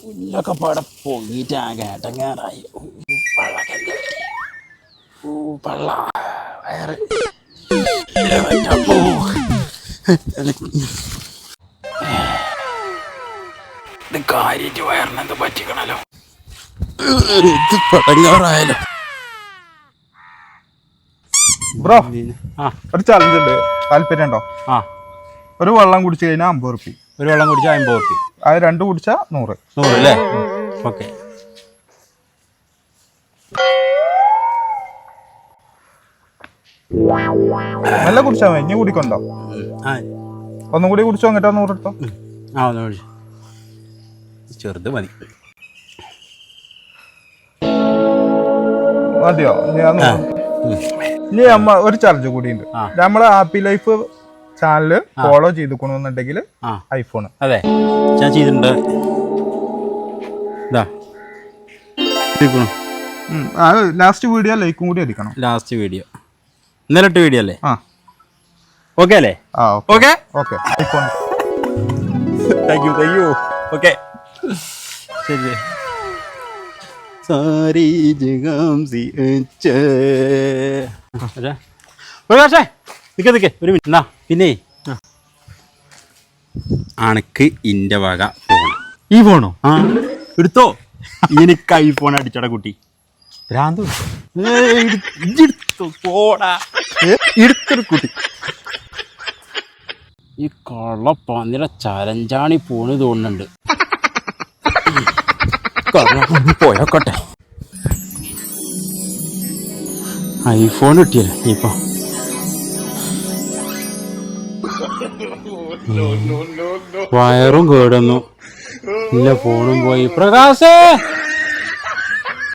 പുല്ലൊക്കെ പാടെ പൊങ്ങിയിട്ട് ആകെ അടങ്ങാറായി. പള്ള വയറ് ഇത് കാര്യമായിട്ട് വയറിനെന്ത് പറ്റിക്കണല്ലോ. ഇത് പടങ്ങാറായാലോ. ബ്രോ ഒരു ചലഞ്ച് ഉണ്ട്, താല്പര്യം ഉണ്ടോ? ഒരു വെള്ളം കുടിച്ചു കഴിഞ്ഞാൽ 50 റുപ്യ. ഒരു വെള്ളം കുടിച്ചാൽ 50 റുപ്യ. അത് 2 കുടിച്ചാൽ 100 അല്ലേ? ഓക്കെ. നല്ല കുടിച്ചാൽ മതി. ഇനി കുടിക്കണ്ടോ? ഒന്നും കൂടി കുടിച്ചോ, എന്നിട്ട് 100 എടുത്തോ. ചെറുത് മതി. മതിയോ? ഇനി ഒരു ചലഞ്ച് കൂടി ഉണ്ട്. നമ്മളെ ഹാപ്പി ലൈഫ് ചാനല് ഫോളോ ചെയ്തുകൊണ്ടെങ്കിൽ ഐഫോൺ. അതെ, ഞാൻ ചെയ്തിട്ടുണ്ട്. ലാസ്റ്റ് വീഡിയോ ലൈക്കും കൂടി അടിക്കണം. ലാസ്റ്റ് വീഡിയോ ഇന്നലെ ഇട്ട വീഡിയോ അല്ലേ? ഓക്കെ അല്ലേ? Okay okay. IPhone. Thank you. Okay, ശരി. സാരി ജഗം സി നിക്ക് ഒരു മിനിറ്റ്. എന്നാ പിന്നെ അണക്ക് ഇന്റെ വക ഫോൺ. ഈ ഫോണോ? എടുത്തോ. എനിക്ക് ഐഫോൺ അടിച്ചട കുട്ടി. ഭ്രാന്ത് പോടാ. എടുത്തൊരു കുട്ടി. ഈ കള്ളപ്പന്നിര ചലഞ്ചാണി പോണ് തോന്നുന്നുണ്ട്. പോയോക്കട്ടെ. ഐഫോൺ കിട്ടിയല്ലേ ഇപ്പൊ. വയറും കേടുന്നു, ഇല്ല ഫോണും പോയി. പ്രകാശേ